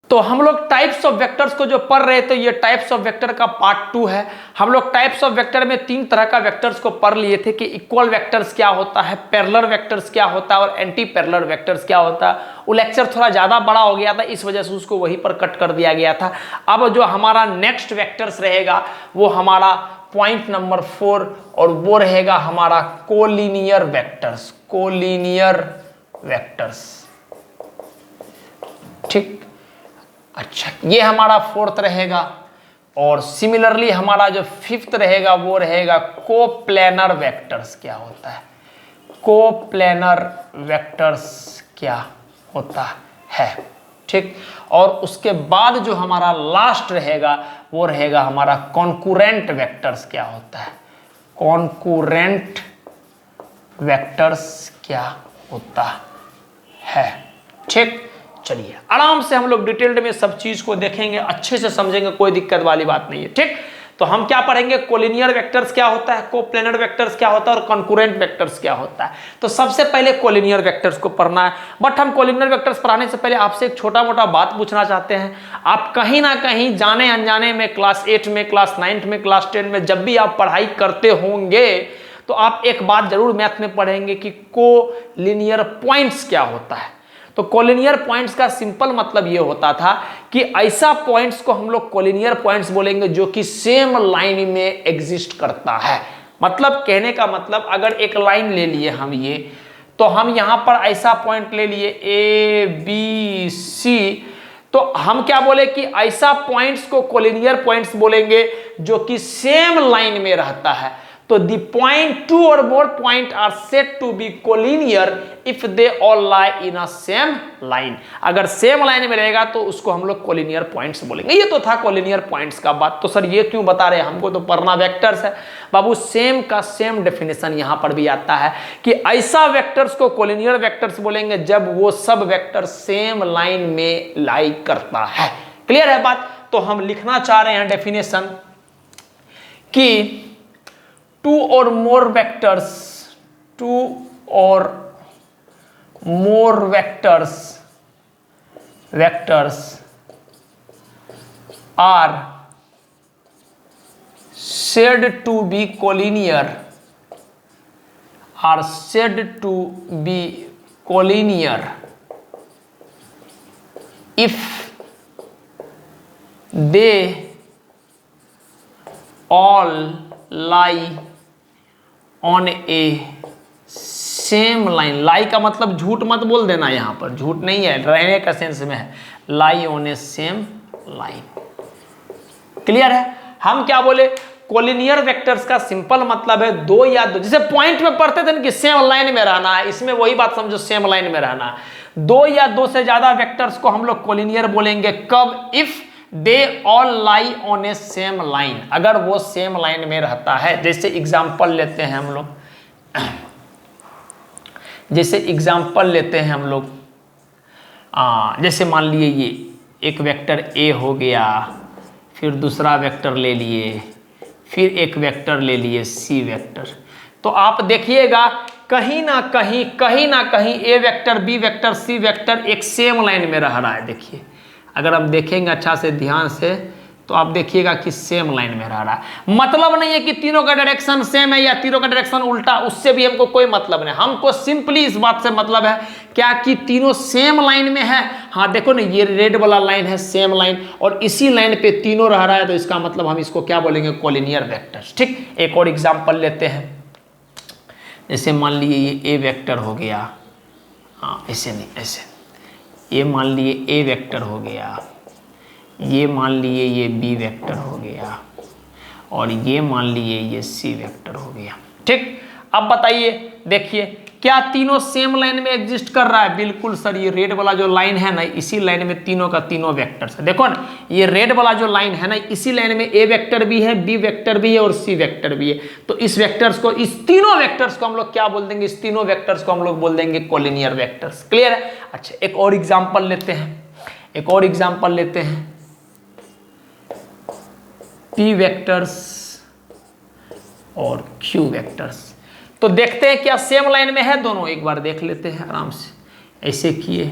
तो हम लोग टाइप्स ऑफ वेक्टर्स को जो पढ़ रहे थे, ये टाइप्स ऑफ वेक्टर का पार्ट 2 है। हम लोग टाइप्स ऑफ वेक्टर में 3 तरह का वेक्टर्स को पढ़ लिए थे कि इक्वल वेक्टर्स क्या होता है, पैरेलल वेक्टर्स क्या होता है और एंटी पैरेलल वेक्टर्स क्या होता है। वो लेक्चर थोड़ा ज़्यादा बड़ा हो गया था, इस वजह से उसको वहीं पर कट कर दिया गया था। अब जो हमारा नेक्स्ट वेक्टर्स रहेगा वो हमारा पॉइंट नंबर 4 और वो रहेगा हमारा कोलिनियर वेक्टर्स। कोलिनियर वेक्टर्स, ठीक। अच्छा, ये हमारा 4th रहेगा। और सिमिलरली हमारा जो 5th रहेगा वो रहेगा कोप्लेनर वेक्टर्स क्या होता है। कोप्लेनर वेक्टर्स क्या होता है, ठीक। और उसके बाद जो हमारा लास्ट रहेगा वो रहेगा हमारा कॉन्करेंट वेक्टर्स क्या होता है। कॉन्करेंट वेक्टर्स क्या होता है, ठीक। चलिए आराम से हम लोग डिटेल्ड में सब चीज को देखेंगे, अच्छे से समझेंगे, कोई दिक्कत वाली बात नहीं है, ठीक। तो हम क्या पढ़ेंगे, कोलिनियर वेक्टर्स क्या होता है, कोप्लेनर वेक्टर्स क्या होता है और कॉन्करेंट वेक्टर्स क्या होता है। तो सबसे पहले कोलिनियर वेक्टर्स को पढ़ना है। बट हम कोलिनियर वेक्टर्स पढ़ाने से पहले आपसे एक छोटा मोटा बात पूछना चाहते हैं। आप कहीं ना कहीं जाने अनजाने में क्लास 8 में, क्लास 9 में, क्लास 10 में जब भी आप पढ़ाई करते होंगे तो आप एक बात जरूर मैथ में पढ़ेंगे कि कोलिनियर पॉइंट्स क्या होता है। तो कोलिनियर पॉइंट्स का सिंपल मतलब ये होता था कि ऐसा पॉइंट्स को हम लोग कोलिनियर पॉइंट्स बोलेंगे जो कि सेम लाइन में एग्जिस्ट करता है। मतलब कहने का मतलब, अगर एक लाइन ले लिए हम ये, तो हम यहां पर ऐसा पॉइंट ले लिए ए बी सी, तो हम क्या बोले कि ऐसा पॉइंट्स को कोलिनियर पॉइंट्स बोलेंगे जो कि सेम लाइन में रहता है। तो the point 2 or more point are said to be collinear if they all lie in a same line। अगर सेम लाइन में रहेगा तो उसको हम लोग कोलिनियर पॉइंट्स बोलेंगे। ये तो था कोलिनियर पॉइंट्स का बात। तो सर ये क्यों बता रहे हैं, हमको तो पढ़ना वेक्टर्स है। बाबू सेम का सेम डेफिनेशन यहां पर भी आता है कि ऐसा वेक्टर्स को कोलिनियर वेक्टर्स बोलेंगे जब वो सब वेक्टर सेम लाइन में लाई करता है। क्लियर है बात। तो हम लिखना चाह रहे हैं डेफिनेशन कि two or more vectors are said to be collinear if they all lie on a same line. Lie का मतलब झूठ मत बोल देना, यहां पर झूठ नहीं है, रहने का सेंस में है। Lie on A same line. Clear है। हम क्या बोले, कोलिनियर वेक्टर्स का सिंपल मतलब है दो या दो, जैसे पॉइंट में पढ़ते थे ना कि सेम लाइन में रहना है, इसमें वही बात समझो, सेम लाइन में रहना है। दो या दो से ज्यादा वेक्टर्स को हम लोग कोलिनियर बोलेंगे कब, if they all lie on A same line, अगर वो सेम लाइन में रहता है। जैसे एग्जांपल लेते हैं हम लोग, जैसे मान लिए ये एक वेक्टर ए हो गया, फिर दूसरा वेक्टर ले लिए, फिर एक वेक्टर ले लिए सी वेक्टर। तो आप देखिएगा कहीं ना कहीं ए vector, B vector, C vector एक सेम लाइन में रह रहा है। देखिए अगर हम देखेंगे अच्छा से ध्यान से तो आप देखिएगा कि सेम लाइन में रह रहा है। मतलब नहीं है कि तीनों का डायरेक्शन सेम है या तीनों का डायरेक्शन उल्टा, उससे भी हमको कोई मतलब नहीं। हमको सिंपली इस बात से मतलब है क्या कि तीनों सेम लाइन में है। हाँ देखो ना, ये रेड वाला लाइन है सेम लाइन, और इसी लाइन पे तीनों रह रहा है, तो इसका मतलब हम इसको क्या बोलेंगे, कोलिनियर वेक्टर्स। ठीक, एक और एग्जाम्पल लेते हैं। जैसे मान लिए ये ए वेक्टर हो गया, हाँ ऐसे नहीं, ऐसे ये मान लिए ए वेक्टर हो गया, ये मान लिए ये बी वेक्टर हो गया, और ये मान लिए ये सी वेक्टर हो गया। ठीक, अब बताइए, देखिए क्या तीनों सेम लाइन में एग्जिस्ट कर रहा है? बिल्कुल सर, ये रेड वाला जो लाइन है ना, इसी लाइन में तीनों का तीनों वेक्टर्स है। देखो ना, ये रेड वाला जो लाइन है ना, इसी लाइन में ए वेक्टर भी है, बी वेक्टर भी है और सी वेक्टर भी है। तो इस वेक्टर्स को, इस तीनों वेक्टर्स को हम लोग क्या बोल देंगे, इस तीनों वेक्टर्स को हम लोग बोल देंगे कोलिनियर वेक्टर्स। क्लियर है? अच्छा, एक और एग्जाम्पल लेते हैं, पी वेक्टर्स और क्यू वेक्टर्स। तो देखते हैं क्या सेम लाइन में है दोनों, एक बार देख लेते हैं आराम से। ऐसे किए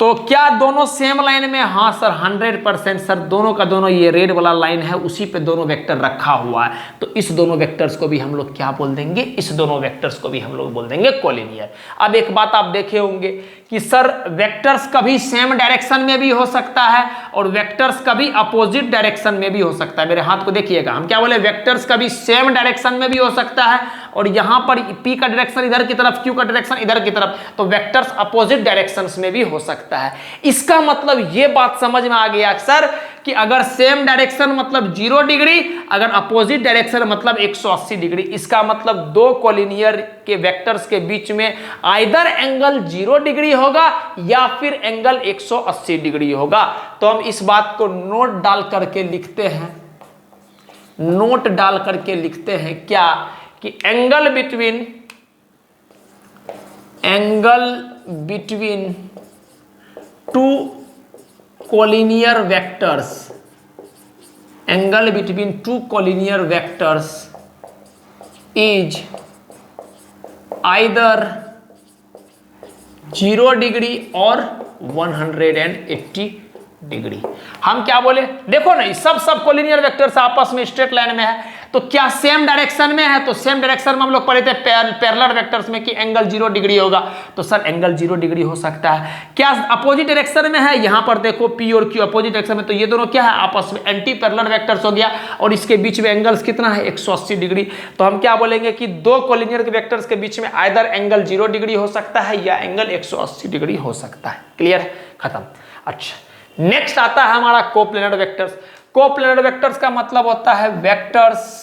तो क्या दोनों सेम लाइन में? हाँ सर 100% सर, दोनों का दोनों ये रेड वाला लाइन है उसी पे दोनों वेक्टर रखा हुआ है, तो इस दोनों वेक्टर्स को भी हम लोग क्या बोल देंगे? इस दोनों वेक्टर्स को भी हम लोग बोल देंगे कोलिनियर। अब एक बात आप देखे होंगे कि सर वेक्टर्स कभी सेम डायरेक्शन में भी हो सकता है और वेक्टर्स कभी अपोजिट डायरेक्शन में भी हो सकता है। मेरे हाथ को देखिएगा, हम क्या बोले? वेक्टर्स कभी सेम डायरेक्शन में भी हो सकता है और यहां पर P का डायरेक्शन इधर की तरफ, Q का डायरेक्शन इधर की तरफ, तो वेक्टर्स अपोजिट डायरेक्शंस में भी हो सकता है। इसका मतलब ये बात समझ में आ गया सर कि अगर सेम डायरेक्शन मतलब 0 डिग्री, अगर अपोजिट डायरेक्शन मतलब 180 डिग्री। इसका मतलब दो कोलिनियर के वेक्टर्स के बीच में आइदर एंगल 0 डिग्री होगा या फिर एंगल 180 डिग्री होगा। तो हम इस बात को नोट डाल करके लिखते हैं, नोट डाल करके लिखते हैं क्या? कि angle between two collinear vectors, angle between two collinear vectors is either 0 degree और 180 डिग्री। हम क्या बोले? देखो ना, सब कोलिनियर वेक्टर्स आपस में स्ट्रेट लाइन में है, तो क्या सेम डायरेक्शन में है? तो सेम डायरेक्शन में हम लोग पढ़े थे पैरेलल वेक्टर्स में कि एंगल 0 डिग्री होगा, तो सर एंगल 0 डिग्री हो सकता है। क्या अपोजिट डायरेक्शन में है? यहां पर देखो P और Q अपोजिट डायरेक्शन में, तो ये दोनों क्या है? आपस में एंटी पैरेलल वेक्टर्स हो गया और इसके बीच में एंगल्स कितना है? 180 डिग्री। तो हम क्या बोलेंगे कि दो कोलिनियर वेक्टर्स के बीच में आइदर एंगल 0 डिग्री हो सकता है या एंगल 180 डिग्री हो सकता है। क्लियर? खत्म। अच्छा, नेक्स्ट आता है हमारा कोप्लेनर वेक्टर्स। कोप्लेनर वेक्टर्स का मतलब होता है vectors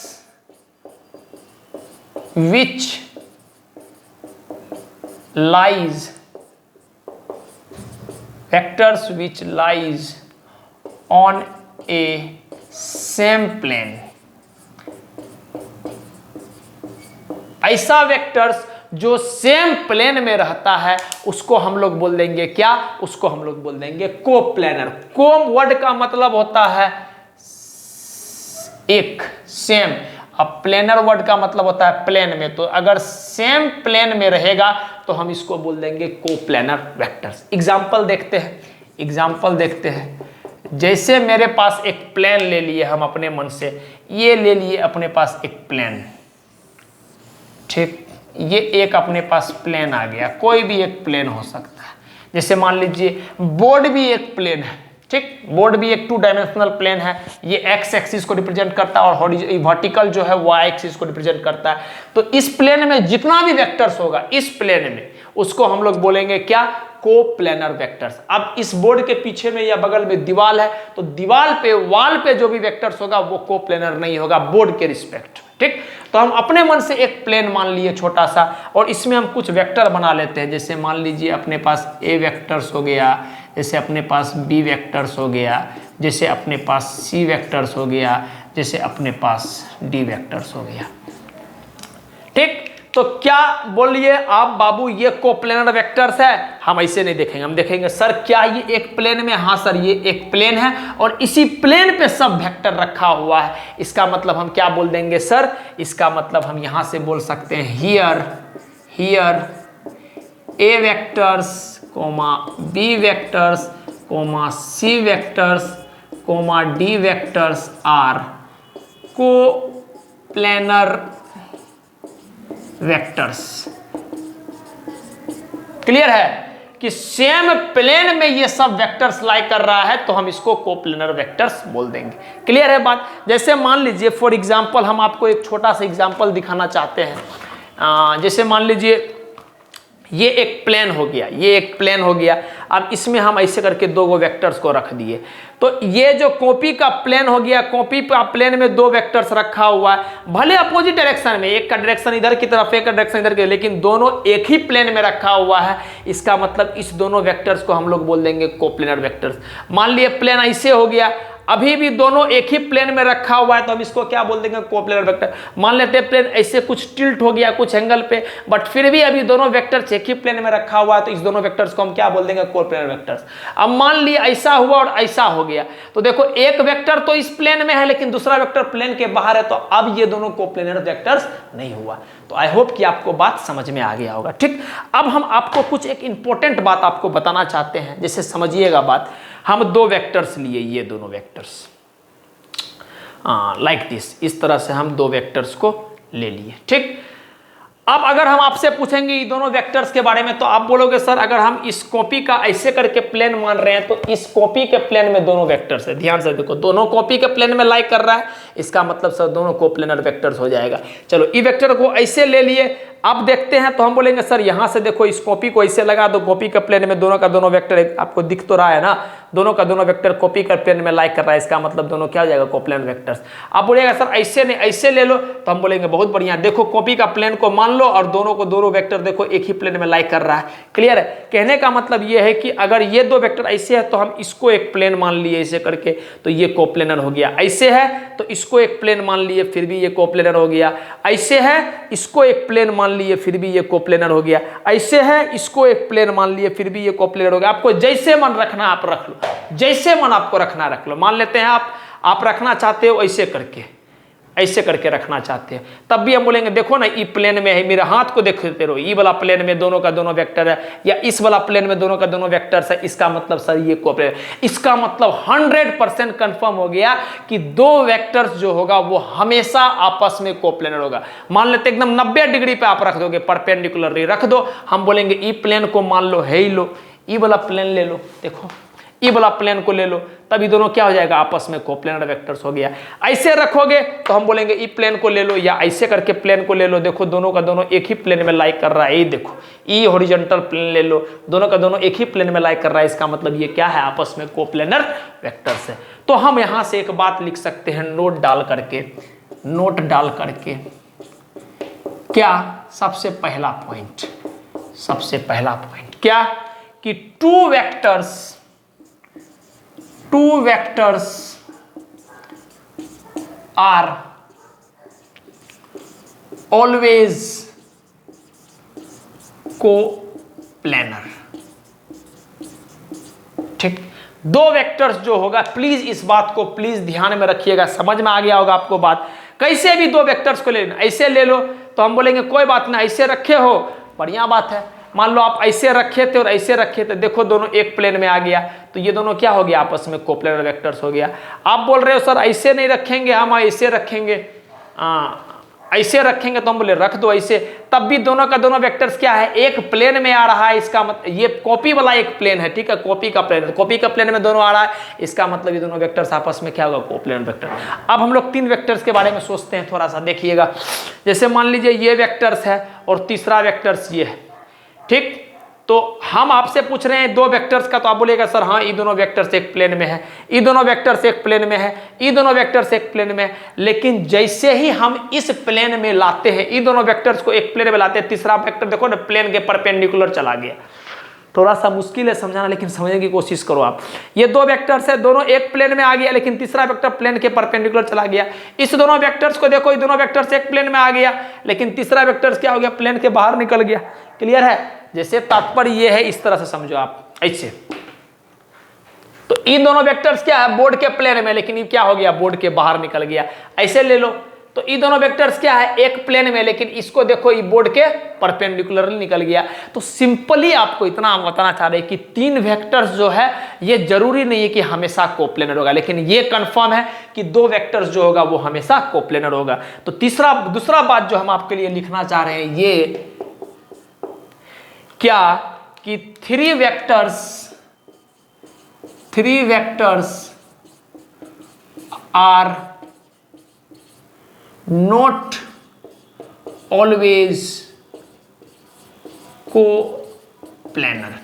which lies on a same plane। ऐसा वेक्टर्स जो सेम प्लेन में रहता है उसको हम लोग बोल देंगे क्या? उसको हम लोग बोल देंगे कोप्लेनर। कोम वर्ड का मतलब होता है एक, सेम। अब प्लेनर वर्ड का मतलब होता है प्लेन में, तो अगर सेम प्लेन में रहेगा तो हम इसको बोल देंगे कोप्लेनर वेक्टर्स। एग्जांपल देखते हैं। जैसे मेरे पास एक प्लेन ले लिए हम अपने मन से, ये ले लिए अपने पास एक प्लेन, ठीक, ये एक अपने पास प्लेन आ गया, कोई भी एक प्लेन हो सकता है। जैसे मान लीजिए बोर्ड भी एक प्लेन है, ठीक, बोर्ड भी एक 2 डायमेंशनल प्लेन है, ये एक्स एक्सिस को रिप्रेजेंट करता है और वर्टिकल जो है वाई एक्सिस को रिप्रेजेंट करता है। तो इस प्लेन में जितना भी वेक्टर्स होगा इस प्लेन में, उसको हम लोग बोलेंगे क्या? Coplanar vectors. अब इस बोर्ड के पीछे में या बगल में दीवार है, तो दीवार पे, वॉल पे जो भी वेक्टर्स होगा वो कोप्लेनर नहीं होगा बोर्ड के रिस्पेक्ट, ठीक। तो हम अपने मन से एक प्लेन मान लिए छोटा सा, और इसमें हम कुछ वेक्टर बना लेते हैं। जैसे मान लीजिए अपने पास ए वेक्टर्स हो गया, जैसे अपने पास बी वेक्टर्स हो गया, जैसे अपने पास सी वेक्टर्स हो गया, जैसे अपने पास डी वेक्टर्स हो गया, ठीक। तो क्या बोलिए आप बाबू ये कोप्लेनर वेक्टर्स है? हम ऐसे नहीं देखेंगे, हम देखेंगे सर क्या ये एक प्लेन में? हाँ सर ये एक प्लेन है और इसी प्लेन पे सब वेक्टर रखा हुआ है। इसका मतलब हम क्या बोल देंगे सर? इसका मतलब हम यहां से बोल सकते हैं here a vectors comma b vectors comma c vectors comma d vectors are coplanar vectors. Clear है कि सेम प्लेन में ये सब वेक्टर्स लाई कर रहा है, तो हम इसको कोप्लेनर वेक्टर्स बोल देंगे। क्लियर है बात? जैसे मान लीजिए फॉर एग्जांपल, हम आपको एक छोटा सा एग्जांपल दिखाना चाहते हैं। जैसे मान लीजिए ये एक प्लेन हो गया, ये एक प्लेन हो गया। अब इसमें हम ऐसे करके दो गो वेक्टर्स को रख दिए, तो ये जो कॉपी का प्लेन हो गया, कॉपी का प्लेन में दो वेक्टर्स रखा हुआ है, भले अपोजिट डायरेक्शन में, एक का डायरेक्शन इधर की तरफ, एक का डायरेक्शन इधर की, लेकिन दोनों एक ही प्लेन में रखा हुआ है। इसका मतलब इस दोनों वेक्टर्स को हम लोग बोल देंगे कोप्लेनर वेक्टर्स। मान लिए प्लेन ऐसे हो गया, अभी भी दोनों एक ही प्लेन में रखा हुआ है, तो हम इसको क्या बोल देंगे? Coplanar vector. मान लेते हैं प्लेन ऐसे कुछ टिल्ट हो गया कुछ एंगल पे, बट फिर भी अभी दोनों वेक्टर्स एक ही प्लेन में रखा हुआ है, तो इस दोनों वेक्टर्स को हम क्या बोल देंगे? Coplanar vectors. अब मान लिया ऐसा हुआ और ऐसा हो गया, तो देखो एक वेक्टर तो इस प्लेन में है लेकिन दूसरा वेक्टर प्लेन के बाहर है, तो अब ये दोनों कोप्लेनर वेक्टर्स नहीं हुआ। तो आई होप कि आपको बात समझ में आ गया होगा। ठीक, अब हम आपको कुछ एक इंपॉर्टेंट बात आपको बताना चाहते हैं, जैसे समझिएगा बात। हम दो वेक्टर्स लिए, ये दोनों वेक्टर्स लाइक दिस, इस तरह से हम दो वेक्टर्स को ले लिए। ठीक, अब अगर हम आपसे पूछेंगे ये दोनों वेक्टर्स के बारे में, तो आप बोलोगे सर अगर हम इस कॉपी का ऐसे करके प्लेन मान रहे हैं तो इस कॉपी के प्लेन में दोनों वेक्टर्स है। ध्यान से देखो, दोनों कॉपी के प्लेन में लाई कर रहा है, इसका मतलब सर दोनों कोप्लेनर वेक्टर्स हो जाएगा। चलो ई वेक्टर को ऐसे ले लिए, अब देखते हैं तो हम बोलेंगे सर यहां से देखो इस कॉपी को ऐसे लगा दो, कॉपी के प्लेन में दोनों का दोनों वेक्टर आपको दिख तो रहा है ना, दोनों का दोनों वेक्टर कॉपी का प्लेन में लाई कर रहा है, इसका मतलब दोनों क्या हो जाएगा, कोप्लेनर वेक्टर्स। आप बोलेगा सर ऐसे नहीं ऐसे ले लो, तो हम बोलेंगे बहुत बढ़िया, देखो कॉपी का प्लेन को मान लो और दोनों को दोनों वेक्टर देखो एक ही प्लेन में लाई कर रहा है। क्लियर है? कहने का मतलब ये है कि अगर ये दो वेक्टर ऐसे है तो हम इसको एक प्लेन मान लिए ऐसे करके, तो ये कोप्लेनर हो गया। ऐसे है तो इसको एक प्लेन मान लिए, फिर भी ये कोप्लेनर हो गया। ऐसे है इसको एक प्लेन मान लिए, फिर भी ये कोप्लेनर हो गया। ऐसे है इसको एक प्लेन मान लिए, फिर भी ये कोप्लेनर हो गया। आपको जैसे मन रखना आप रख लो, जैसे मन आपको रखना रख लो। मान लेते हैं आप रखना चाहते हो ऐसे करके रखना चाहते हैं, तब भी हम बोलेंगे देखो ना ई प्लेन में है, मेरे हाथ को देखते रहो, ई वाला प्लेन में दोनों का दोनों वेक्टर है, या इस वाला प्लेन में दोनों का दोनों वेक्टर्स है, इसका मतलब सर ये कोप्लेनर। इसका मतलब 100% कंफर्म हो गया कि दो वेक्टर्स जो होगा वो हमेशा आपस में कोप्लेनर होगा। मान लेते एकदम 90 डिग्री पे आप रख दोगे, परपेंडिकुलरली रख दो, हम बोलेंगे ई प्लेन को मान लो है ही लो, ई वाला प्लेन ले लो, देखो ई वाला प्लेन को ले लो, तभी दोनों क्या हो जाएगा, आपस में कोप्लेनर वेक्टर्स हो गया। ऐसे रखोगे तो हम बोलेंगे ई प्लेन को ले लो, या ऐसे करके प्लेन को ले लो, देखो दोनों का दोनों एक ही प्लेन में लाई कर रहा है, ये देखो ई हॉरिजॉन्टल प्लेन ले लो, दोनों का दोनों एक ही प्लेन में लाई कर रहा है, इसका मतलब ये क्या है, आपस में कोप्लेनर वेक्टर्स है। तो हम यहां से एक बात लिख सकते हैं नोट डाल करके, क्या सबसे पहला पॉइंट क्या कि two vectors are always coplanar. ठीक, दो वेक्टर्स जो होगा, प्लीज इस बात को प्लीज ध्यान में रखिएगा, समझ में आ गया होगा आपको बात। कैसे भी दो वेक्टर्स को ले लेना, ऐसे ले लो तो हम बोलेंगे कोई बात नहीं, ऐसे रखे हो बढ़िया बात है। मान लो आप ऐसे रखे थे और ऐसे रखे थे, देखो दोनों एक प्लेन में आ गया, तो ये दोनों क्या हो गया, आपस में कोप्लेनर वेक्टर्स हो गया। आप बोल रहे हो सर ऐसे नहीं रखेंगे, हम ऐसे रखेंगे, ऐसे रखेंगे, तो हम बोले रख दो ऐसे, तब भी दोनों का दोनों वेक्टर्स क्या है, एक प्लेन में आ रहा है। इसका मतलब ये कॉपी वाला एक प्लेन है, ठीक है, कॉपी का प्लेन में दोनों आ रहा है, इसका मतलब ये दोनों वेक्टर्स आपस में क्या होगा, कोप्लेनर वेक्टर। अब हम लोग तीन वेक्टर्स के बारे में सोचते हैं, थोड़ा सा देखिएगा। जैसे मान लीजिए ये वेक्टर्स है और तीसरा वेक्टर्स ये है, ठीक, तो हम आपसे पूछ रहे हैं दो वेक्टर्स का, तो आप बोलेगा सर हाँ ये दोनों वेक्टर्स एक प्लेन में है, ये दोनों वेक्टर्स एक प्लेन में है, ये दोनों वेक्टर्स एक प्लेन में है। लेकिन जैसे ही हम इस प्लेन में लाते हैं, ये दोनों वेक्टर्स को एक प्लेन में लाते हैं, तीसरा वेक्टर देखो ना प्लेन के परपेंडिकुलर चला गया। थोड़ा सा मुश्किल है समझाना, लेकिन समझने की कोशिश करो आप। ये दो वेक्टर्स है, दोनों एक प्लेन में आ गया, लेकिन तीसरा वेक्टर प्लेन के परपेंडिकुलर चला गया। इस दोनों वेक्टर्स को देखो, ये दोनों वेक्टर्स एक प्लेन में आ गया, लेकिन तीसरा वेक्टर्स क्या हो गया, प्लेन के बाहर निकल गया। क्लियर है? जैसे तात्पर्य ये है, इस तरह से समझो आप ऐसे। तो इन दोनों वेक्टर्स क्या है, बोर्ड के प्लेन में, लेकिन ये क्या हो गया, बोर्ड के बाहर निकल गया। ऐसे ले लो तो ये दोनों वेक्टर्स क्या है, एक प्लेन में, लेकिन इसको देखो ये बोर्ड के परपेंडिकुलरली निकल गया। तो सिंपली आपको इतना हम बताना चाह रहे हैं कि तीन वेक्टर्स जो है ये जरूरी नहीं है कि हमेशा कोप्लेनर होगा, लेकिन ये कंफर्म है कि दो वेक्टर्स जो होगा वो हमेशा कोप्लेनर होगा। तो दूसरा बात जो हम आपके लिए लिखना चाह रहे हैं ये क्या कि three vectors are not always coplanar.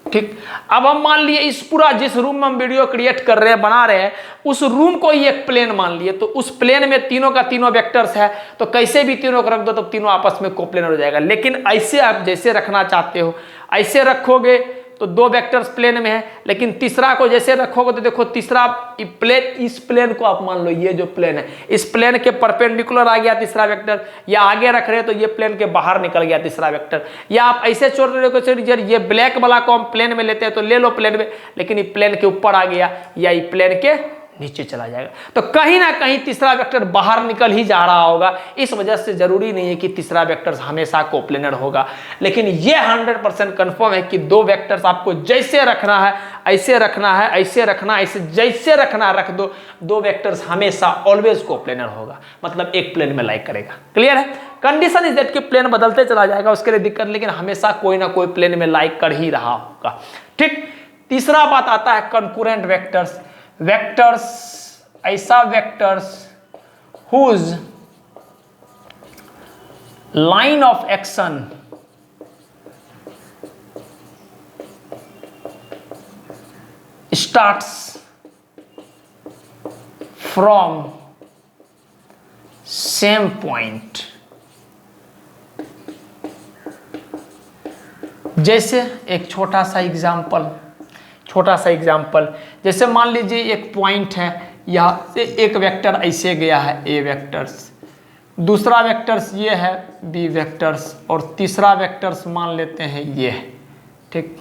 ठीक, अब हम मान लिए इस पूरा जिस रूम में हम वीडियो क्रिएट कर रहे हैं, बना रहे हैं, उस रूम को ही एक प्लेन मान लिए, तो उस प्लेन में तीनों का तीनों वेक्टर्स है, तो कैसे भी तीनों को रख दो तो तीनों आपस में कोप्लेनर हो जाएगा। लेकिन ऐसे आप जैसे रखना चाहते हो ऐसे रखोगे तो दो वेक्टर्स प्लेन में है, लेकिन तीसरा को जैसे रखोगे तो देखो तीसरा प्लेन, इस प्लेन को आप मान लो ये जो प्लेन है, इस प्लेन के परपेंडिकुलर आ गया तीसरा वेक्टर, या आगे रख रहे हो तो ये प्लेन के बाहर निकल गया तीसरा वेक्टर। या आप ऐसे छोड़ रहे हो, ये ब्लैक वाला को हम प्लेन में लेते हैं तो ले लो प्लेन में, लेकिन ये प्लेन के ऊपर आ गया या ये प्लेन के नीचे चला जाएगा। तो कहीं ना कहीं तीसरा वेक्टर बाहर निकल ही जा रहा होगा। इस वजह से जरूरी नहीं है कि तीसरा वेक्टर हमेशा कोप्लेनर होगा, लेकिन ये 100% कंफर्म है कि दो वेक्टर्स आपको जैसे रखना है ऐसे रखना है, ऐसे रखना है, ऐसे जैसे रखना रख दो, दो वेक्टर्स हमेशा ऑलवेज कोप्लेनर होगा, मतलब एक प्लेन में लाइक करेगा। क्लियर है? कंडीशन इज दैट कि प्लेन बदलते चला जाएगा, उसके लिए दिक्कत, लेकिन हमेशा कोई ना कोई प्लेन में लाइक कर ही रहा होगा। ठीक। तीसरा बात आता है कंकरेंट वेक्टर्स। वेक्टर्स, ऐसा vectors whose line of action starts from same point। जैसे एक छोटा सा एग्जाम्पल, जैसे मान लीजिए एक पॉइंट है, यहाँ से एक वेक्टर ऐसे गया है ए वेक्टर्स, दूसरा वेक्टर्स ये है बी वेक्टर्स, और तीसरा वेक्टर्स मान लेते हैं ये। ठीक।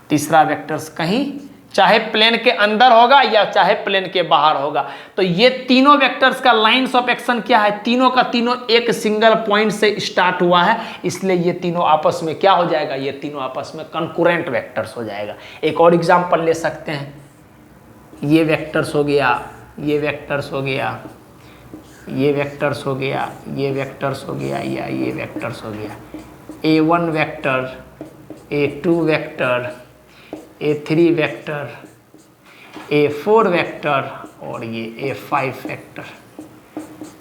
तीसरा वेक्टर्स कहीं चाहे प्लेन के अंदर होगा या चाहे प्लेन के बाहर होगा, तो ये तीनों वेक्टर्स का लाइंस ऑफ एक्शन क्या है, तीनों का तीनों एक सिंगल पॉइंट से स्टार्ट हुआ है, इसलिए ये तीनों आपस में क्या हो जाएगा, ये तीनों आपस में कंकरेंट वेक्टर्स हो जाएगा। एक और एग्जांपल ले सकते हैं, ये वेक्टर्स हो गया, ये वेक्टर्स हो गया, ये वेक्टर्स हो गया, ये वेक्टर्स हो गया, या ये वेक्टर्स हो गया, A1 vector, A2 vector, A3 vector, A4 vector, और ये A5 वेक्टर।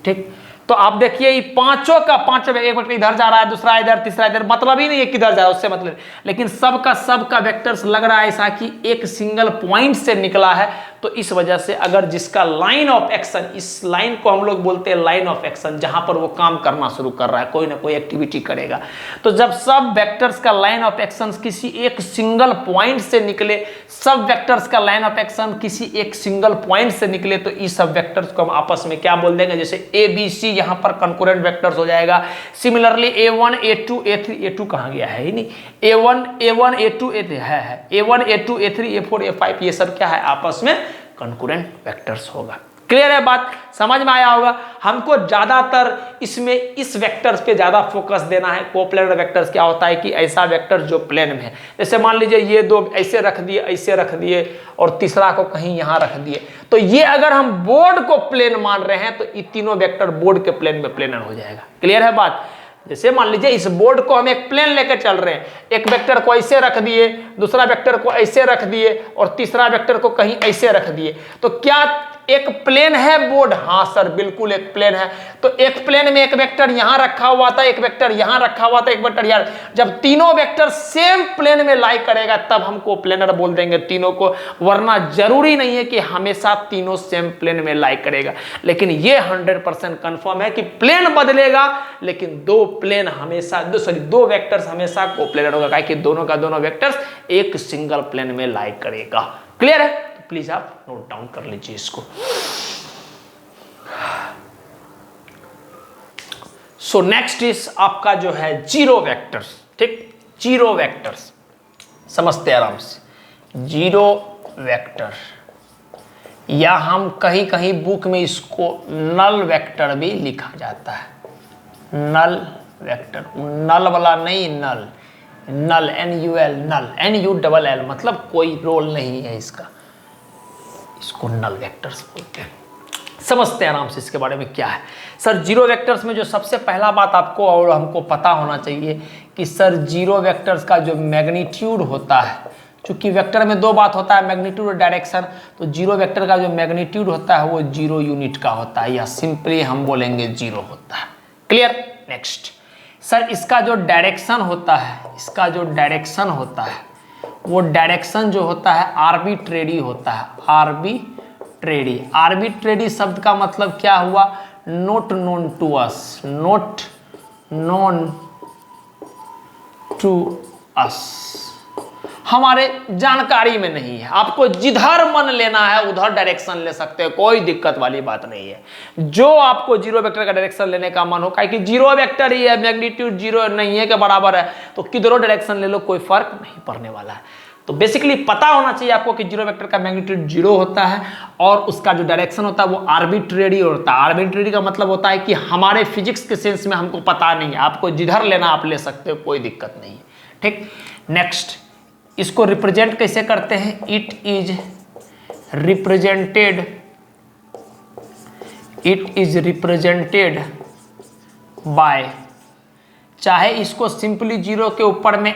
ठीक। तो आप देखिए ये पांचों का पांचों, एक वेक्टर इधर जा रहा है, दूसरा इधर, तीसरा इधर, मतलब ही नहीं है किधर जा रहा है, उससे मतलब, लेकिन सबका वेक्टर्स लग रहा है ऐसा कि एक सिंगल पॉइंट से निकला है। तो इस वजह से अगर जिसका लाइन ऑफ एक्शन, इस लाइन को हम लोग बोलते हैं लाइन ऑफ एक्शन, जहां पर वो काम करना शुरू कर रहा है, कोई ना कोई एक्टिविटी करेगा, तो जब सब वेक्टर्स का लाइन ऑफ एक्शन किसी एक सिंगल पॉइंट से निकले, सब वेक्टर्स का लाइन ऑफ एक्शन किसी एक सिंगल पॉइंट से निकले, तो इस सब वेक्टर्स को हम आपस में क्या बोल देंगे, जैसे ए बी सी यहां पर कंकरेंट वेक्टर्स हो जाएगा। Similarly A1 A2 A3, A2 कहां गया है ही नहीं, A1 A2 A3 है, A1 A2 A3 A4 A5, ये सब क्या है, आपस में कंकरेंट वेक्टर्स होगा। क्लियर है बात, समझ में आया होगा। हमको ज्यादातर इसमें इस वेक्टर्स पे ज्यादा फोकस देना है। कोप्लेनर वेक्टर्स क्या होता है कि ऐसा वेक्टर जो प्लेन में है, जैसे मान लीजिए ये दो ऐसे रख दिए, ऐसे रख दिए, और तीसरा को कहीं यहां रख दिए, तो ये अगर हम बोर्ड को प्लेन मान रहे हैं तो ये तीनों वेक्टर बोर्ड के प्लेन में प्लेनर हो जाएगा। क्लियर है बात। जैसे मान लीजिए इस बोर्ड को हम एक प्लेन लेकर चल रहे हैं, एक वेक्टर को ऐसे रख दिए, दूसरा वेक्टर को ऐसे रख दिए, और तीसरा वेक्टर को कहीं ऐसे रख दिए, तो क्या एक प्लेन है बोर्ड? हाँ सर, बिल्कुल एक प्लेन है। तो एक प्लेन में एक वेक्टर यहां रखा हुआ था, एक वेक्टर यहां रखा हुआ था, एक वेक्टर यहां, जब तीनों वेक्टर सेम प्लेन में लाई करेगा तब हम कोप्लेनर बोल देंगे तीनों को, वरना जरूरी नहीं है कि हमेशा तीनों सेम प्लेन में लाई करेगा। लेकिन ये 100% कंफर्म है कि प्लेन बदलेगा, लेकिन दो प्लेन हमेशा, दो वेक्टर्स हमेशा कोप्लेनर होगा, कि दोनों का दोनों वेक्टर्स एक सिंगल प्लेन में लाई करेगा। क्लियर है? प्लीज आप नोट डाउन कर लीजिए इसको। सो नेक्स्ट इज आपका जो है जीरो वेक्टर्स। ठीक, जीरो वेक्टर्स समझते आराम से। जीरो वेक्टर, या हम कहीं कहीं बुक में इसको नल वेक्टर भी लिखा जाता है। नल वेक्टर, नल वाला नहीं, नल, नल NUL, नल NULL, मतलब कोई रोल नहीं है इसका, इसको नल वेक्टर्स बोलते हैं। समझते हैं आराम से इसके बारे में क्या है। सर जीरो वेक्टर्स में जो सबसे पहला बात आपको और हमको पता होना चाहिए कि सर जीरो वेक्टर्स का जो मैग्नीट्यूड होता है, चूंकि वेक्टर में दो बात होता है, मैग्नीट्यूड और डायरेक्शन, तो जीरो वेक्टर का जो मैग्नीट्यूड होता है वो 0 यूनिट का होता है, या सिंपली हम बोलेंगे 0 होता है। क्लियर? नेक्स्ट सर, इसका जो डायरेक्शन होता है, इसका जो डायरेक्शन होता है वो डायरेक्शन जो होता है आर्बिट्रेरी होता है। आर्बिट्रेरी, आर्बिट्रेरी शब्द का मतलब क्या हुआ? Not known to us, not known to us, हमारे जानकारी में नहीं है। आपको जिधर मन लेना है उधर डायरेक्शन ले सकते हैं, कोई दिक्कत वाली बात नहीं है। जो आपको जीरो वेक्टर का डायरेक्शन लेने का मन हो, कि जीरो वेक्टर ही है, मैग्नीट्यूड जीरो नहीं है के बराबर है, तो किधरों डायरेक्शन ले लो, कोई फर्क नहीं पड़ने वाला है। तो बेसिकली पता होना चाहिए आपको कि जीरो वेक्टर का मैग्नीट्यूड 0 होता है और उसका जो डायरेक्शन होता है वो आर्बिट्रेरी होता है। आर्बिट्रेरी का मतलब होता है कि हमारे फिजिक्स के सेंस में हमको पता नहीं है, आपको जिधर लेना आप ले सकते हो, कोई दिक्कत नहीं है। ठीक, नेक्स्ट इसको रिप्रेजेंट कैसे करते हैं? इट इज रिप्रेजेंटेड बाय, चाहे इसको सिंपली जीरो के ऊपर में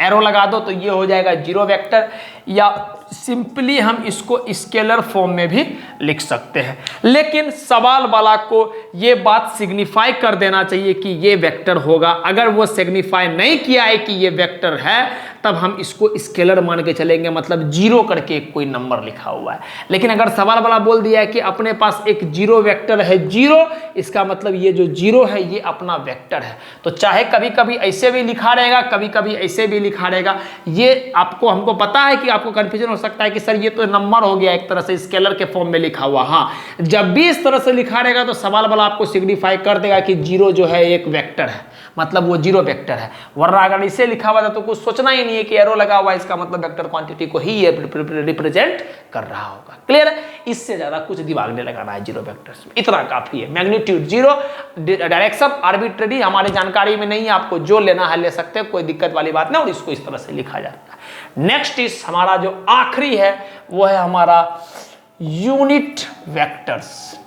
एरो लगा दो तो ये हो जाएगा जीरो वेक्टर, या सिंपली हम इसको स्केलर फॉर्म में भी लिख सकते हैं। लेकिन सवाल वाला को ये बात सिग्निफाई कर देना चाहिए कि ये वेक्टर होगा। अगर वो सिग्निफाई नहीं किया है कि ये वेक्टर है तब हम इसको स्केलर मान के चलेंगे, मतलब जीरो करके कोई नंबर लिखा हुआ है। लेकिन अगर सवाल वाला बोल दिया है कि अपने पास एक जीरो वेक्टर है जीरो, इसका मतलब ये जो जीरो है ये अपना वेक्टर है। तो चाहे कभी कभी ऐसे भी लिखा रहेगा, कभी कभी ऐसे भी लिखा रहेगा, ये आपको हमको पता है कि आपको कंफ्यूजन हो सकता है कि सर ये तो नंबर हो गया एक तरह से स्केलर के फॉर्म में लिखा हुआ। हाँ, जब भी इस तरह से लिखा रहेगा तो सवाल वाला आपको सिग्निफाई कर देगा कि जीरो जो है एक वेक्टर है, मतलब वो जीरो वेक्टर है। वरना अगर इसे लिखा हुआ था तो कुछ सोचना ही नहीं है कि एरो लगा हुआ है, इसका मतलब वेक्टर क्वांटिटी को ही ये रिप्रेजेंट कर रहा होगा। क्लियर है? इससे ज्यादा कुछ दिमाग नहीं लगाना है जीरो वेक्टर्स में, इतना काफी है। मैग्नीट्यूड जीरो, डायरेक्शन आर्बिट्रेरी हमारी जानकारी में नहीं है, आपको जो लेना है ले सकते हैं, कोई दिक्कत वाली बात नहीं, और इसको इस तरह से लिखा जाता है। नेक्स्ट इस हमारा जो आखिरी है वो है हमारा यूनिट वेक्टर्स।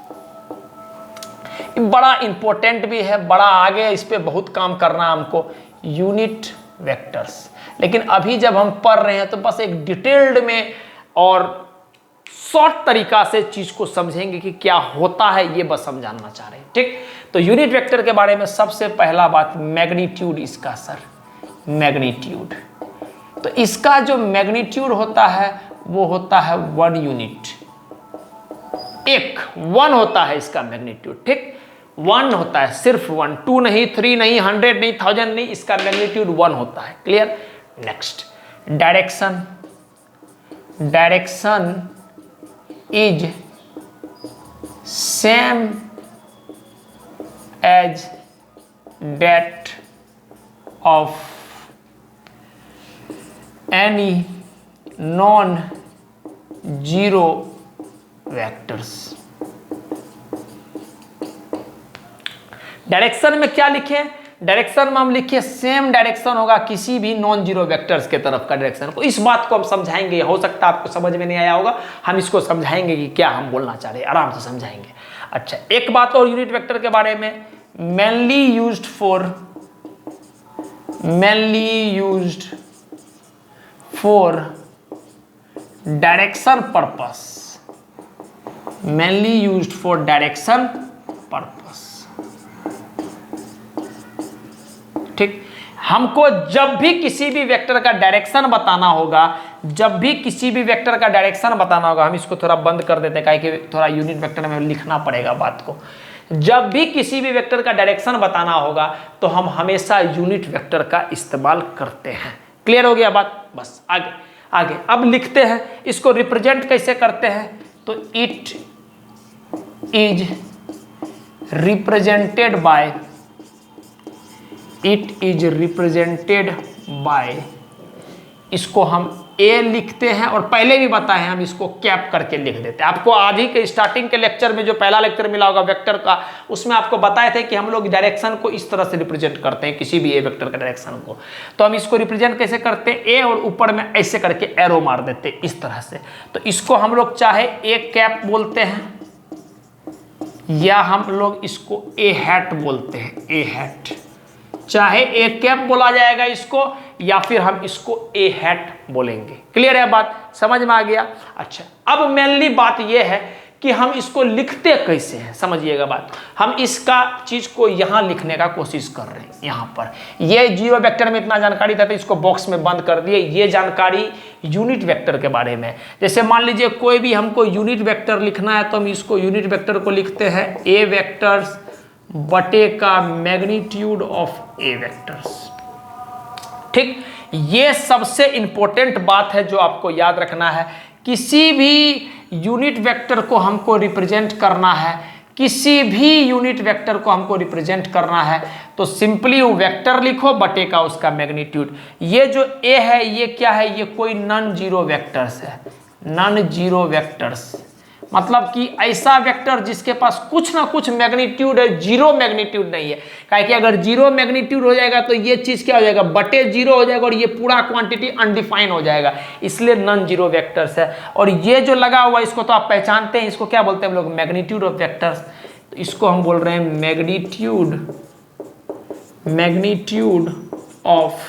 बड़ा इंपॉर्टेंट भी है, बड़ा आगे इस पे बहुत काम करना हमको, यूनिट वेक्टर्स। लेकिन अभी जब हम पढ़ रहे हैं तो बस एक डिटेल्ड में और शॉर्ट तरीका से चीज को समझेंगे कि क्या होता है, ये बस हम जानना चाह रहे हैं। ठीक, तो यूनिट वेक्टर के बारे में सबसे पहला बात मैग्नीट्यूड इसका। सर मैग्नीट्यूड, तो इसका जो मैग्नीट्यूड होता है वो होता है 1 यूनिट, एक 1 होता है इसका मैग्नीट्यूड। ठीक, 1 होता है, सिर्फ 1, 2 नहीं, 3 नहीं, 100 नहीं, 1000 नहीं, इसका मैग्नीट्यूड 1 होता है। Clear? Next direction, direction is same as that of any non zero vectors. Direction में क्या लिखे? डायरेक्शन में हम लिखे सेम डायरेक्शन होगा किसी भी नॉन जीरो वेक्टर्स के तरफ का डायरेक्शन को। इस बात को हम समझाएंगे, हो सकता है आपको समझ में नहीं आया होगा, हम इसको समझाएंगे कि क्या हम बोलना चाह रहे हैं, आराम से समझाएंगे। अच्छा, एक बात और यूनिट वेक्टर के बारे में, mainly used for direction purpose, mainly used for direction purpose। ठीक, हमको जब भी किसी भी वेक्टर का डायरेक्शन बताना होगा, जब भी किसी भी वेक्टर का डायरेक्शन बताना होगा, हम इसको थोड़ा बंद कर देते हैं कि थोड़ा यूनिट वेक्टर में लिखना पड़ेगा बात को। जब भी किसी भी वेक्टर का डायरेक्शन बताना होगा तो हम हमेशा यूनिट वेक्टर का इस्तेमाल करते हैं। क्लियर हो गया बात? बस आगे आगे अब लिखते हैं, इसको रिप्रेजेंट कैसे करते हैं? तो इट इज रिप्रेजेंटेड बाय, इसको हम ए लिखते हैं, और पहले भी बताए हैं हम इसको कैप करके लिख देते हैं। आपको आज ही के स्टार्टिंग के लेक्चर में जो पहला लेक्चर मिला होगा वेक्टर का, उसमें आपको बताए थे कि हम लोग डायरेक्शन को इस तरह से रिप्रेजेंट करते हैं, किसी भी ए वेक्टर का डायरेक्शन को। तो हम इसको रिप्रेजेंट कैसे करते हैं? ए और ऊपर में ऐसे करके एरो मार देते हैं इस तरह से। तो इसको हम लोग चाहे ए कैप बोलते हैं या हम लोग इसको ए हैट बोलते हैं, ए हैट, चाहे ए कैप बोला जाएगा इसको या फिर हम इसको ए हैट बोलेंगे। क्लियर है बात? समझ में आ गया? अच्छा, अब मेनली बात यह है कि हम इसको लिखते कैसे हैं, समझिएगा बात। हम इसका चीज को यहां लिखने का कोशिश कर रहे हैं। यहां पर ये जीरो वेक्टर में इतना जानकारी था तो इसको बॉक्स में बंद कर दिए। ये जानकारी यूनिट वेक्टर के बारे में, जैसे मान लीजिए कोई भी हमको यूनिट वेक्टर लिखना है तो हम इसको यूनिट वेक्टर को लिखते हैं ए वेक्टर्स बटे का मैग्नीट्यूड ऑफ ए वेक्टर्स। ठीक, ये सबसे इंपॉर्टेंट बात है जो आपको याद रखना है। किसी भी यूनिट वेक्टर को हमको रिप्रेजेंट करना है किसी भी यूनिट वेक्टर को हमको रिप्रेजेंट करना है तो सिंपली वो वेक्टर लिखो बटे का उसका मैग्नीट्यूड। ये जो ए है ये क्या है, ये कोई नॉन जीरो वेक्टर्स है, नॉन जीरो वेक्टर्स मतलब कि ऐसा वेक्टर जिसके पास कुछ ना कुछ मैग्नीट्यूड है, जीरो मैग्नीट्यूड नहीं है। काहे कि अगर जीरो मैग्नीट्यूड हो जाएगा तो ये चीज क्या हो जाएगा, बटे जीरो हो जाएगा और ये पूरा क्वांटिटी अनडिफाइन हो जाएगा, इसलिए नॉन जीरो वेक्टर्स है। और ये जो लगा हुआ है इसको तो आप पहचानते हैं, इसको क्या बोलते हैं हम लोग, मैग्नीट्यूड ऑफ वेक्टर्स। तो इसको हम बोल रहे हैं magnitude of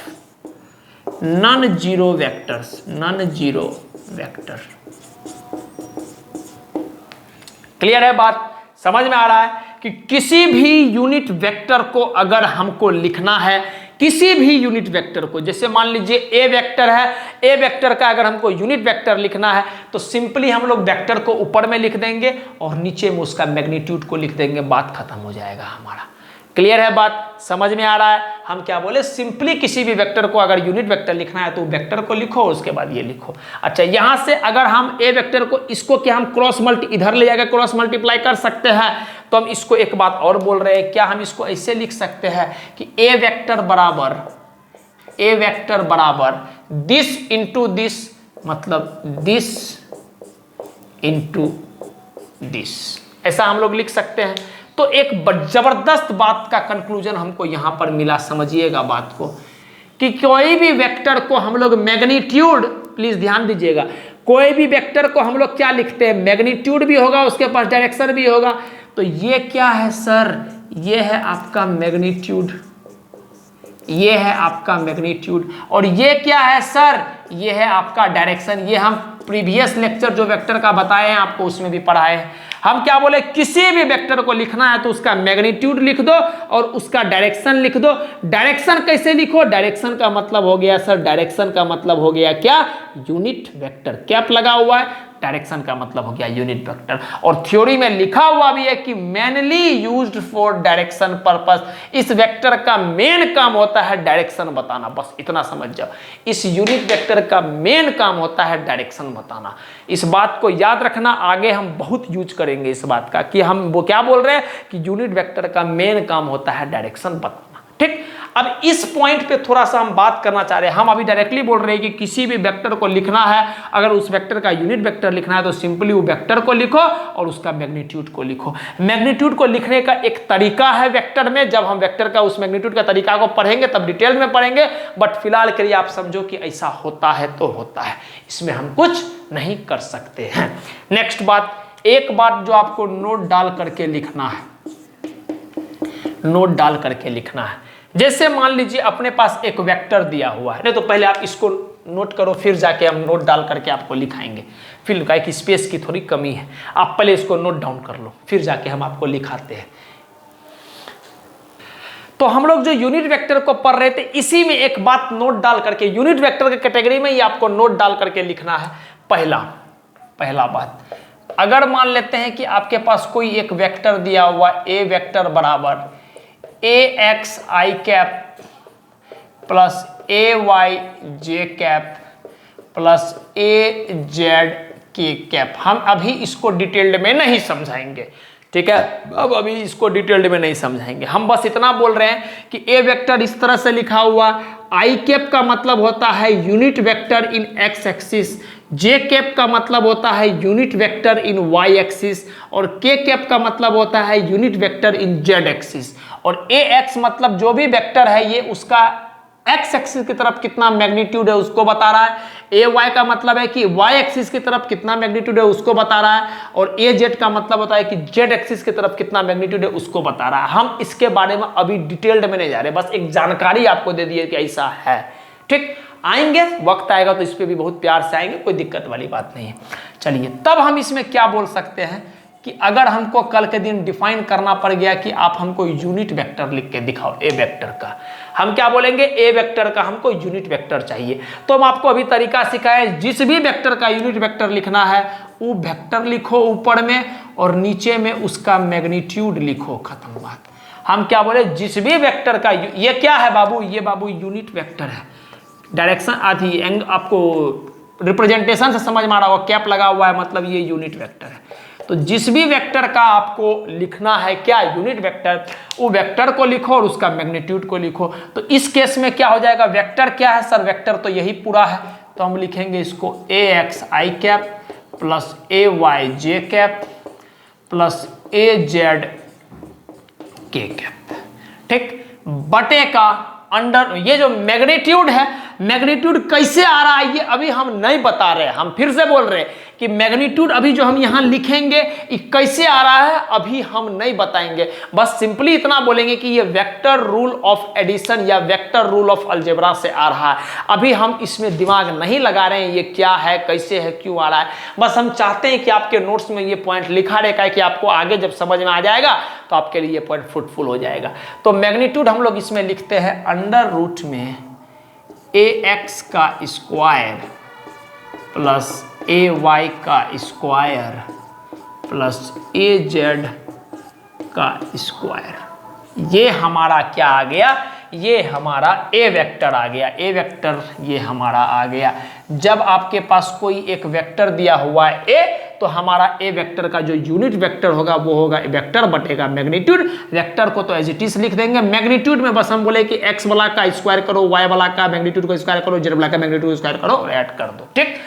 non zero vectors, non zero vector. Clear है बात, समझ में आ रहा है कि किसी भी यूनिट वेक्टर को अगर हमको लिखना है, किसी भी यूनिट वेक्टर को, जैसे मान लीजिए ए वेक्टर है, ए वेक्टर का अगर हमको यूनिट वेक्टर लिखना है तो सिंपली हम लोग वेक्टर को ऊपर में लिख देंगे और नीचे में उसका मैग्नीट्यूड को लिख देंगे, बात खत्म हो जाएगा हमारा। क्लियर है बात, समझ में आ रहा है। हम क्या बोले, सिंपली किसी भी वेक्टर को अगर यूनिट वेक्टर लिखना है तो वेक्टर को लिखो और उसके बाद ये लिखो। अच्छा, यहां से अगर हम ए वेक्टर को, इसको क्या हम क्रॉस इधर ले जाकर क्रॉस मल्टीप्लाई कर सकते हैं, तो हम इसको एक बात और बोल रहे हैं, क्या हम इसको ऐसे लिख सकते हैं कि ए वेक्टर बराबर दिस इंटू दिस, मतलब दिस इंटू दिस, ऐसा हम लोग लिख सकते हैं। तो एक जबरदस्त बात का कंक्लूजन हमको यहां पर मिला, समझिएगा बात को, कि कोई भी वेक्टर को हम लोग मैग्नीट्यूड, प्लीज ध्यान दीजिएगा, कोई भी वेक्टर को हम लोग क्या लिखते हैं, मैग्नीट्यूड भी होगा, उसके पास डायरेक्शन भी होगा। तो ये क्या है सर, ये है आपका मैग्नीट्यूड, ये है आपका मैग्नीट्यूड, और ये क्या है सर, ये है आपका डायरेक्शन। ये हम प्रीवियस लेक्चर जो वेक्टर का बताए हैं आपको उसमें भी पढ़ाए हैं। हम क्या बोले, किसी भी वेक्टर को लिखना है तो उसका मैग्नीट्यूड लिख दो और उसका डायरेक्शन लिख दो। डायरेक्शन कैसे लिखो, डायरेक्शन का मतलब हो गया सर, डायरेक्शन का मतलब हो गया क्या, यूनिट वेक्टर, कैप लगा हुआ है, डायरेक्शन का मतलब हो गया यूनिट वेक्टर। और थ्योरी में लिखा हुआ भी है कि mainly used for direction purpose, इस वेक्टर का मेन काम होता है डायरेक्शन बताना, बस इतना समझ जाओ, इस यूनिट वेक्टर का मेन काम होता है डायरेक्शन बताना। इस बात को याद रखना, आगे हम बहुत यूज करेंगे इस बात का, कि हम वो क्या बोल रहे हैं कि यूनिट वेक्टर का मेन काम होता है डायरेक्शन बताना। ठीक, अब इस पॉइंट पे थोड़ा सा हम बात करना चाह रहे हैं। हम अभी डायरेक्टली बोल रहे हैं कि किसी भी वेक्टर को लिखना है, अगर उस वेक्टर का यूनिट वेक्टर लिखना है तो सिंपली वो वेक्टर को लिखो और उसका मैग्नीट्यूड को लिखो। मैग्नीट्यूड को लिखने का एक तरीका है वेक्टर में, जब हम वेक्टर का उस मैग्नीट्यूड का तरीका को पढ़ेंगे तब डिटेल में पढ़ेंगे, बट फिलहाल के लिए आप समझो कि ऐसा होता है तो होता है, इसमें हम कुछ नहीं कर सकते हैं। नेक्स्ट बात, एक बात जो आपको नोट डाल करके लिखना है, नोट डाल करके लिखना है। जैसे मान लीजिए अपने पास एक वेक्टर दिया हुआ है, नहीं तो पहले आप इसको नोट करो, फिर जाके हम नोट डाल करके आपको लिखाएंगे। फिर क्या कि स्पेस की थोड़ी कमी है, आप पहले इसको नोट डाउन कर लो, फिर जाके हम आपको लिखाते हैं। तो हम लोग जो यूनिट वेक्टर को पढ़ रहे थे, इसी में एक बात नोट डाल करके, यूनिट वेक्टर के कैटेगरी में ही आपको नोट डाल करके लिखना है। पहला बात, अगर मान लेते हैं कि आपके पास कोई एक वेक्टर दिया हुआ, ए वेक्टर बराबर ए एक्स आई कैप प्लस ए वाई जे कैप प्लस ए जेड के कैप। हम अभी इसको डिटेल्ड में नहीं समझाएंगे, ठीक है, अब अभी इसको डिटेल्ड में नहीं समझाएंगे। हम बस इतना बोल रहे हैं कि ए वेक्टर इस तरह से लिखा हुआ, आई कैप का मतलब होता है यूनिट वेक्टर इन एक्स एक्सिस, जे कैप का मतलब होता है यूनिट वेक्टर इन वाई एक्सिस, और के कैप का मतलब होता है यूनिट वेक्टर इन जेड एक्सिस। और ए एक्स मतलब जो भी वेक्टर है ये उसका एक्स एक्सिस की तरफ कितना मैग्नीट्यूड है उसको बता रहा है, ए वाई का मतलब है कि वाई एक्सिस की तरफ कितना मैग्नीट्यूड है उसको बता रहा है, और ए जेड का मतलब होता है कि जेड एक्सिस की तरफ कितना मैग्नीट्यूड है उसको बता रहा है। हम इसके बारे में अभी डिटेल्ड में नहीं जा रहे, बस एक जानकारी आपको दे दी है कि ऐसा है। ठीक, आएंगे, वक्त आएगा तो इस पर भी बहुत प्यार से आएंगे, कोई दिक्कत वाली बात नहीं है। चलिए, तब हम इसमें क्या बोल सकते हैं कि अगर हमको कल के दिन डिफाइन करना पड़ गया कि आप हमको यूनिट वेक्टर लिख के दिखाओ ए वेक्टर का, हम क्या बोलेंगे, ए वेक्टर का हमको यूनिट वेक्टर चाहिए। तो हम आपको अभी तरीका सिखाए, जिस भी वेक्टर का यूनिट वेक्टर लिखना है वो वेक्टर लिखो ऊपर में और नीचे में उसका मैग्नीट्यूड लिखो, खत्म बात। हम क्या बोले, जिस भी वेक्टर का, ये क्या है बाबू, ये बाबू यूनिट वेक्टर है, डायरेक्शन आती आपको रिप्रेजेंटेशन से समझ में आ रहा होगा, कैप लगा हुआ है मतलब ये यूनिट वेक्टर है। तो जिस भी वेक्टर का आपको लिखना है क्या यूनिट वेक्टर, वो वेक्टर को लिखो और उसका मैग्नीट्यूड को लिखो। तो इस केस में क्या हो जाएगा, वेक्टर क्या है सर, वेक्टर तो यही पूरा है, तो हम लिखेंगे इसको AXI cap plus AYJ cap plus AZ K cap, ठीक, बटे का अंडर, ये जो मैग्नीट्यूड है, मैग्नीट्यूड कैसे आ रहा है ये अभी हम नहीं बता रहे हैं, हम फिर से बोल रहे हैं कि मैग्नीट्यूड अभी जो हम यहां लिखेंगे ये कैसे आ रहा है अभी हम नहीं बताएंगे, बस सिंपली इतना बोलेंगे कि ये वेक्टर रूल ऑफ एडिशन या वेक्टर रूल ऑफ अलजेब्रा से आ रहा है। अभी हम इसमें दिमाग नहीं लगा रहे हैं ये क्या है, कैसे है, क्यों आ रहा है, बस हम चाहते हैं कि आपके नोट्स में ये पॉइंट लिखा रहेगा कि आपको आगे जब समझ में आ जाएगा तो आपके लिए ये पॉइंट फ्रूटफुल हो जाएगा। तो मैग्नीट्यूड हम लोग इसमें लिखते हैं अंडर रूट में AX का स्क्वायर प्लस AY का स्क्वायर प्लस AZ का स्क्वायर। ये हमारा क्या आ गया, ये हमारा A वेक्टर आ गया, A वेक्टर ये हमारा आ गया। जब आपके पास कोई एक वेक्टर दिया हुआ है A, तो हमारा A वेक्टर का जो यूनिट वेक्टर होगा वो होगा वेक्टर बटेगा मैग्नीट्यूड। वेक्टर को तो एज इट इज लिख देंगे, मैग्नीट्यूड में बस हम बोले कि x वाला का स्क्वायर करो, y वाला का मैग्नीट्यूड को स्क्वायर करो, z वाला का मैग्नीट्यूड को स्क्वायर करो और ऐड कर दो, ठीक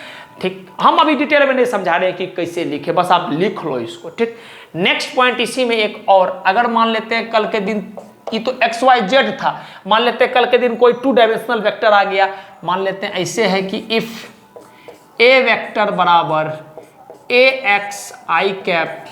ठीक। हम अभी डिटेल में नहीं समझा रहे हैं कि कैसे लिखे, बस आप लिख लो इसको, ठीक। नेक्स्ट पॉइंट इसी में एक और, अगर मान लेते हैं कल के दिन ये तो XYZ था, मान लेते हैं कल के दिन कोई 2 डायमेंशनल वेक्टर आ गया, मान लेते हैं ऐसे है कि इफ A वेक्टर बराबर AXI cap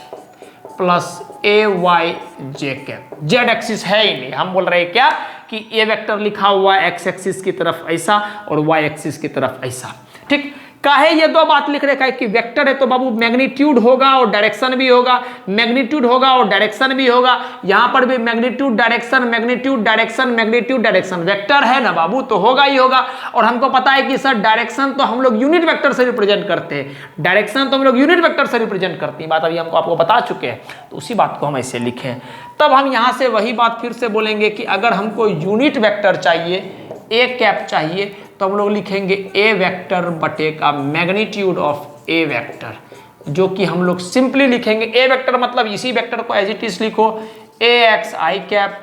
plus AYJ cap, Z axis है ही नहीं, हम बोल रहे हैं क्या कि A वेक्टर लिखा हुआ है X एक्सिस की तरफ ऐसा और Y एक्सिस की तरफ ऐसा, ठीक। काहे ये दो बात लिख रखा है कि वेक्टर है तो बाबू मैग्नीट्यूड होगा और डायरेक्शन भी होगा, मैग्नीट्यूड होगा और डायरेक्शन भी होगा, यहां पर भी magnitude direction magnitude direction magnitude direction, vector है ना बाबू तो होगा ही होगा। और हमको पता है कि सर डायरेक्शन तो हम लोग यूनिट वेक्टर से रिप्रेजेंट करते हैं, डायरेक्शन तो हम लोग यूनिट वेक्टर से रिप्रेजेंट करते हैं, बात अभी हमको आपको बता चुके हैं, तो उसी बात को हम ऐसे लिखें। तब हम यहां से वही बात फिर से बोलेंगे कि अगर हमको यूनिट वेक्टर चाहिए, A कैप चाहिए, तो हम लोग लिखेंगे A वेक्टर बटे का मैग्नीट्यूड ऑफ A वेक्टर, जो कि हम लोग सिंपली लिखेंगे A वेक्टर मतलब इसी वेक्टर को एज इट इज लिखो AXI cap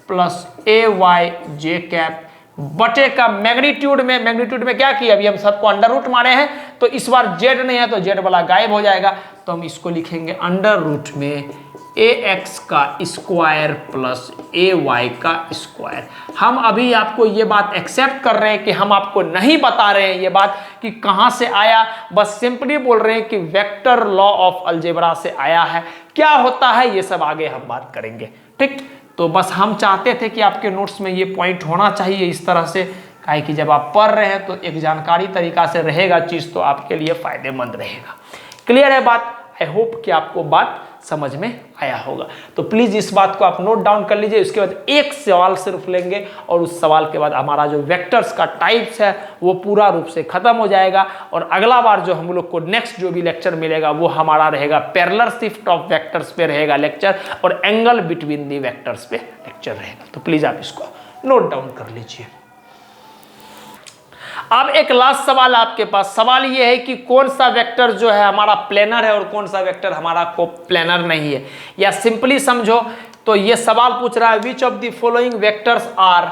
plus AYJ cap बटे का मैग्नीट्यूड में क्या किया, अभी हम सबको अंडर रूट मारे हैं तो इस बार Z नहीं है तो Z वाला गायब हो जाएगा, तो हम इसको लिखेंगे अंडर रूट में AX का स्क्वायर प्लस AY का स्क्वायर। हम अभी आपको ये बात एक्सेप्ट कर रहे हैं कि हम आपको नहीं बता रहे हैं ये बात कि कहाँ से आया, बस सिंपली बोल रहे हैं कि वेक्टर लॉ ऑफ अलजेब्रा से आया है। क्या होता है ये सब आगे हम बात करेंगे, ठीक। तो बस हम चाहते थे कि आपके नोट्स में ये पॉइंट होना चाहिए इस तरह से, काहे कि जब आप पढ़ रहे हैं तो एक जानकारी तरीका से रहेगा चीज़ तो आपके लिए फायदेमंद रहेगा। क्लियर है बात? आई होप कि आपको बात समझ में आया होगा। तो प्लीज़ इस बात को आप नोट डाउन कर लीजिए। उसके बाद एक सवाल सिर्फ लेंगे और उस सवाल के बाद हमारा जो वेक्टर्स का टाइप्स है वो पूरा रूप से खत्म हो जाएगा। और अगला बार जो हम लोग को नेक्स्ट जो भी लेक्चर मिलेगा वो हमारा रहेगा पैरेलल शिफ्ट ऑफ वेक्टर्स पे रहेगा लेक्चर, और एंगल बिटवीन दी वेक्टर्स पे लेक्चर रहेगा। तो प्लीज़ आप इसको नोट डाउन कर लीजिए। अब एक लास्ट सवाल आपके पास, सवाल ये है कि कौन सा वेक्टर जो है हमारा प्लेनर है और कौन सा वेक्टर हमारा को प्लेनर नहीं है। या सिंपली समझो तो ये सवाल पूछ रहा है which of the following vectors are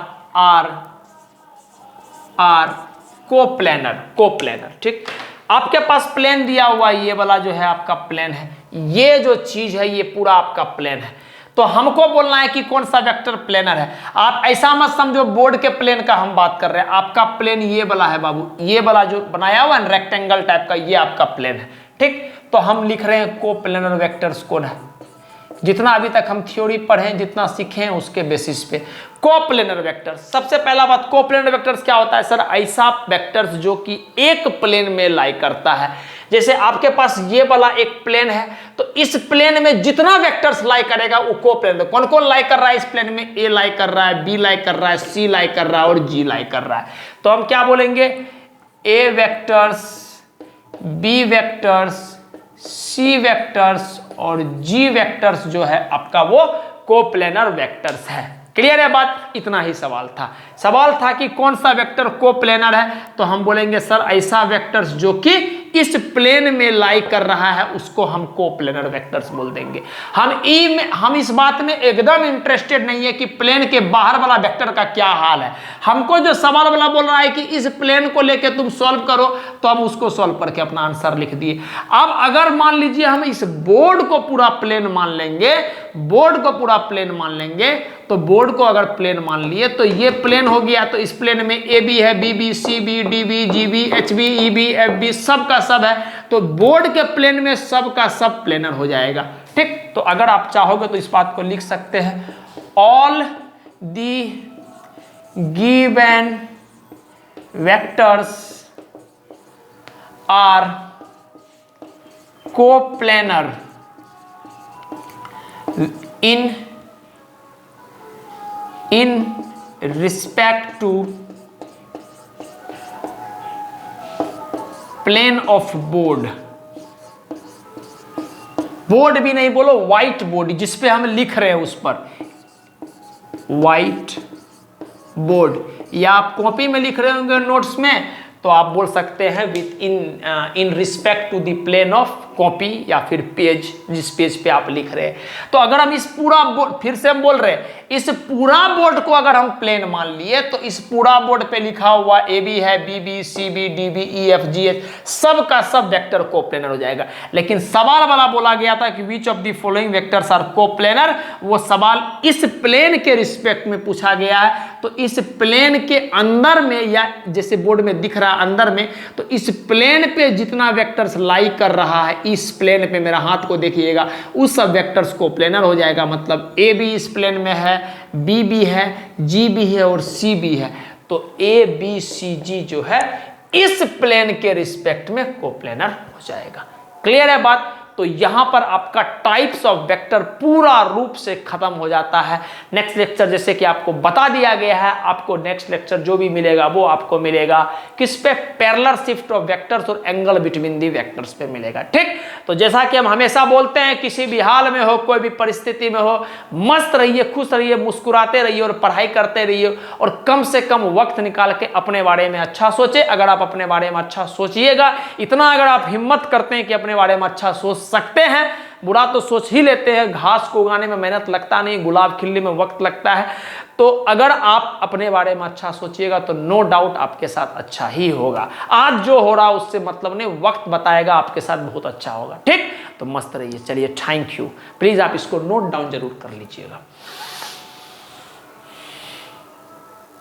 coplanar, ठीक। आपके पास प्लेन दिया हुआ ये वाला जो है आपका प्लेन है, ये जो चीज है ये पूरा आपका प्लेन है। तो हमको बोलना है कि कौन सा वेक्टर प्लेनर है। आप ऐसा मत समझो बोर्ड के प्लेन का हम बात कर रहे हैं, आपका प्लेन ये वाला है बाबू, ये वाला जो बनाया हुआ है रेक्टेंगल टाइप का, ये आपका प्लेन है, ठीक। तो हम लिख रहे हैं कोप्लेनर वेक्टर्स कौन है। जितना अभी तक हम थ्योरी पढ़े, जितना सीखे हैं उसके बेसिस पे कोप्लेनर वेक्टर। सबसे पहला बात, कोप्लेनर वेक्टर्स क्या होता है सर? ऐसा वेक्टर्स जो कि एक प्लेन में लाई करता है। जैसे आपके पास ये वाला एक प्लेन है तो इस प्लेन में जितना वेक्टर्स लाई करेगा वो कोप्लेनर। कौन कौन लाई कर रहा है इस प्लेन में? ए लाई कर रहा है, बी लाई कर रहा है, सी लाई कर रहा है और जी लाई कर रहा है। तो हम क्या बोलेंगे? ए वेक्टर्स, बी वेक्टर्स, सी वेक्टर्स और जी वेक्टर्स जो है आपका वो कोप्लेनर वेक्टर्स है। क्लियर है बात? इतना ही सवाल था। सवाल था कि कौन सा वेक्टर कोप्लेनर है, तो हम बोलेंगे सर ऐसा वेक्टर्स जो कि इस प्लेन में लाई कर रहा है उसको हम कोप्लेनर वेक्टर्स बोल देंगे। हम इस बात में एकदम इंटरेस्टेड नहीं है कि प्लेन के बाहर वाला वेक्टर का क्या हाल है। हमको जो सवाल वाला बोल रहा है कि इस प्लेन को लेके तुम सॉल्व करो, तो हम उसको सॉल्व करके अपना आंसर लिख दिए। अब अगर मान लीजिए हम इस बोर्ड को पूरा प्लेन मान लेंगे, बोर्ड को पूरा प्लेन मान लेंगे, तो बोर्ड को अगर प्लेन मान लिए तो ये प्लेन हो गया, तो इस प्लेन में ए बी है, b b, c b, d b, g b, h b, e b, f b, सब का सब है, तो बोर्ड के प्लेन में सब का सब प्लेनर हो जाएगा। ठीक, तो अगर आप चाहोगे तो इस बात को लिख सकते हैं, all the given vectors are coplanar in respect to plane of board। Board भी नहीं बोलो, व्हाइट बोर्ड जिसपे हम लिख रहे हैं उस पर, व्हाइट बोर्ड, या आप कॉपी में लिख रहे होंगे नोट्स में तो आप बोल सकते हैं with in respect to the plane of copy या फिर पेज, जिस पेज पे आप लिख रहे हैं। तो अगर हम इस पूरा बोर्ड, फिर से हम बोल रहे हैं, इस पूरा बोर्ड को अगर हम प्लेन मान लिए तो इस पूरा बोर्ड पे लिखा हुआ ए बी है, b b, c b, d b, e f, g h, सब का सब वेक्टर कोप्लेनर हो जाएगा। लेकिन सवाल वाला बोला गया था कि which of the following vectors are coplanar, वो सवाल इस प्लेन के रिस्पेक्ट में पूछा गया है। तो इस प्लेन के अंदर में, या जैसे बोर्ड में दिख रहा है अंदर में, तो इस प्लेन पे जितना वेक्टर्स लाई कर रहा है, इस प्लेन पे मेरा हाथ को देखिएगा, उस सब वेक्टर्स कोप्लेनर हो जाएगा। मतलब ए बी इस प्लेन में है, बी भी है, जी भी है और सी भी है, तो ए बी सी जी जो है इस प्लेन के रिस्पेक्ट में कोप्लेनर हो जाएगा। क्लियर है बात? तो यहां पर आपका टाइप्स ऑफ वेक्टर पूरा रूप से खत्म हो जाता है। नेक्स्ट लेक्चर जैसे कि आपको बता दिया गया है, आपको नेक्स्ट लेक्चर जो भी मिलेगा वो आपको मिलेगा किस पे, पैरेलल शिफ्ट ऑफ वेक्टर्स और एंगल बिटवीन दी वेक्टर्स पे मिलेगा। ठीक, तो जैसा कि हम हमेशा बोलते हैं, किसी भी हाल में हो, कोई भी परिस्थिति में हो, मस्त रहिए, खुश रहिए, मुस्कुराते रहिए और पढ़ाई करते रहिए, और कम से कम वक्त निकाल के अपने बारे में अच्छा सोचे। अगर आप अपने बारे में अच्छा सोचिएगा, इतना अगर आप हिम्मत करते हैं कि अपने बारे में अच्छा सोच सकते हैं, बुरा तो सोच ही लेते हैं, घास को उगाने में मेहनत लगता नहीं, गुलाब खिलने में वक्त लगता है। तो अगर आप अपने बारे में अच्छा सोचिएगा तो नो डाउट आपके साथ अच्छा ही होगा। आज जो हो रहा है उससे मतलब नहीं, वक्त बताएगा आपके साथ बहुत अच्छा होगा। ठीक, तो मस्त रहिए। चलिए, थैंक यू। प्लीज आप इसको नोट डाउन जरूर कर लीजिएगा।